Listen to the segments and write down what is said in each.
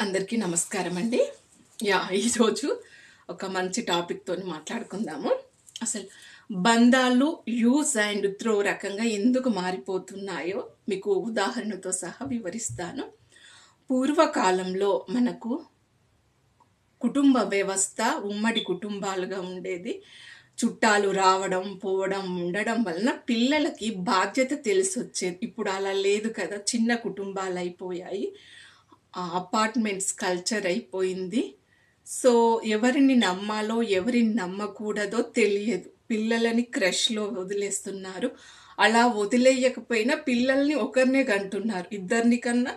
అందరికీ నమస్కారం అండి. ఈరోజు ఒక మంచి టాపిక్తో మాట్లాడుకుందాము. అసలు బంధాలు యూజ్ అండ్ త్రో రకంగా ఎందుకు మారిపోతున్నాయో మీకు ఉదాహరణతో సహా వివరిస్తాను. పూర్వకాలంలో మనకు కుటుంబ వ్యవస్థ ఉమ్మడి కుటుంబాలుగా ఉండేది. చుట్టాలు రావడం పోవడం ఉండడం వలన పిల్లలకి బాధ్యత తెలిసి వచ్చేది. ఇప్పుడు అలా లేదు కదా, చిన్న కుటుంబాలు అయిపోయాయి, అపార్ట్మెంట్స్ కల్చర్ అయిపోయింది. సో ఎవరిని నమ్మాలో ఎవరిని నమ్మకూడదో తెలియదు. పిల్లలని క్రష్లో వదిలేస్తున్నారు. అలా వదిలేయకపోయినా పిల్లల్ని ఒకరినే కంటున్నారు. ఇద్దరిని కన్నా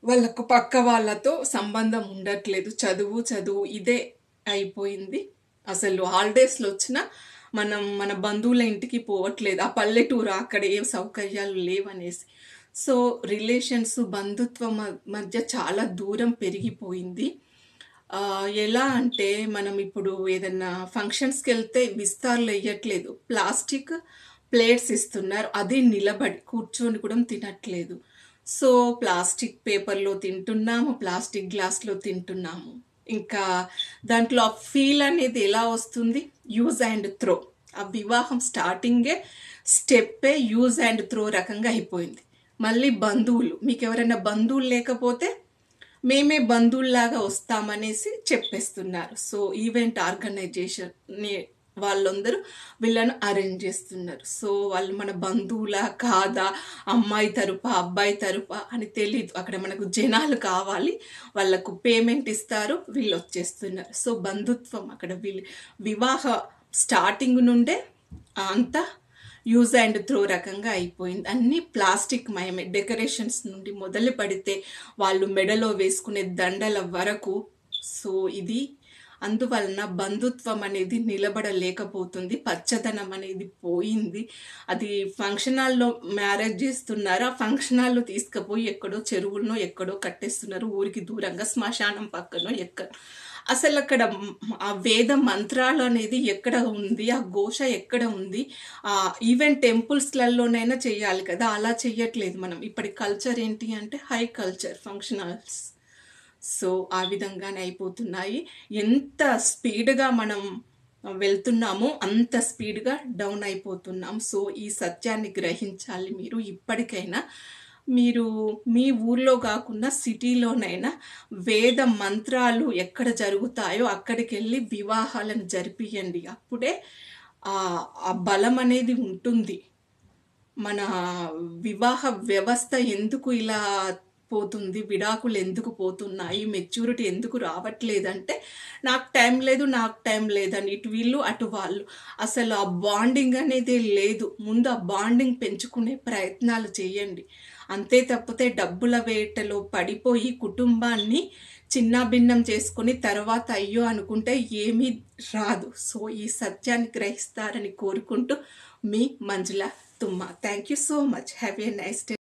వాళ్ళకు పక్క వాళ్ళతో సంబంధం ఉండట్లేదు. చదువు ఇదే అయిపోయింది. అసలు హాలిడేస్లో వచ్చినా మన బంధువుల ఇంటికి పోవట్లేదు. ఆ పల్లెటూరు అక్కడ ఏ సౌకర్యాలు లేవనేసి. సో రిలేషన్స్ బంధుత్వం మధ్య చాలా దూరం పెరిగిపోయింది. ఎలా అంటే మనం ఇప్పుడు ఏదన్నా ఫంక్షన్స్కి వెళ్తే విస్తార్లు వేయట్లేదు, ప్లాస్టిక్ ప్లేట్స్ ఇస్తున్నారు. అది నిలబడి కూర్చొని కూడా తినట్లేదు. సో ప్లాస్టిక్ పేపర్లో తింటున్నాము, ప్లాస్టిక్ గ్లాస్లో తింటున్నాము. ఇంకా దాంట్లో ఆ ఫీల్ అనేది ఎలా వస్తుంది? Use and throw. ఆ వివాహం స్టార్టింగే స్టెప్పే యూజ్ అండ్ త్రో రకంగా అయిపోయింది. మళ్ళీ బంధువులు, మీకు ఎవరైనా బంధువులు లేకపోతే మేమే బంధువుల్లాగా వస్తామనేసి చెప్పేస్తున్నారు. సో ఈవెంట్ ఆర్గనైజేషన్ వాళ్ళందరూ వీళ్ళను అరేంజ్ చేస్తున్నారు. సో వాళ్ళు మన బంధువులా కాదా, అమ్మాయి తరపా అబ్బాయి తరపా అని తెలీదు. అక్కడ మనకు జనాలు కావాలి, వాళ్ళకు పేమెంట్ ఇస్తారు, వీళ్ళు వచ్చేస్తున్నారు. సో బంధుత్వం అక్కడ వివాహ స్టార్టింగ్ నుండే అంతా యూజ్ అండ్ త్రో రకంగా అయిపోయింది. అన్నీ ప్లాస్టిక్ మయమే. డెకరేషన్స్ నుండి మొదలు పెడితే వాళ్ళు మెడలో వేసుకునే దండల వరకు. సో ఇది అందువలన బంధుత్వం అనేది నిలబడలేకపోతుంది. పచ్చదనం అనేది పోయింది. అది ఫంక్షన్ హాల్లో మ్యారేజ్ చేస్తున్నారు, ఆ ఫంక్షన్ హాల్లో తీసుకుపోయి ఎక్కడో చెరువుల్లో ఎక్కడో కట్టేస్తున్నారు, ఊరికి దూరంగా శ్మశానం పక్కనో ఎక్కడ. అసలు అక్కడ ఆ వేద మంత్రాలు అనేది ఎక్కడ ఉంది, ఆ ఘోష ఎక్కడ ఉంది? ఈవెన్ టెంపుల్స్లలోనైనా చేయాలి కదా, అలా చెయ్యట్లేదు మనం. ఇప్పటి కల్చర్ ఏంటి అంటే high culture, function halls. So ఆ విధంగానే అయిపోతున్నాయి. ఎంత స్పీడ్గా మనం వెళ్తున్నామో అంత స్పీడ్గా డౌన్ అయిపోతున్నాం. సో ఈ సత్యాన్ని గ్రహించాలి మీరు. ఇప్పటికైనా మీరు మీ ఊర్లో కాకుండా సిటీలోనైనా వేద మంత్రాలు ఎక్కడ జరుగుతాయో అక్కడికి వెళ్ళి వివాహాలను జరిపియండి. అప్పుడే ఆ బలం అనేది ఉంటుంది. మన వివాహ వ్యవస్థ ఎందుకు ఇలా పోతుంది, విడాకులు ఎందుకు పోతున్నాయి, మెచ్యూరిటీ ఎందుకు రావట్లేదంటే నాకు టైం లేదని ఇటు వీళ్ళు అటు వాళ్ళు. అసలు ఆ బాండింగ్ అనేది లేదు. ముందు ఆ బాండింగ్ పెంచుకునే ప్రయత్నాలు చేయండి. అంతే తప్పితే డబ్బుల వేటలో పడిపోయి కుటుంబాన్ని చిన్నాభిన్నం చేసుకుని తర్వాత అయ్యో అనుకుంటే ఏమీ రాదు. సో ఈ సత్యాన్ని గ్రహిస్తారని కోరుకుంటూ మీ మంజుల తుమ్మ. Thank you so much. Have a nice day.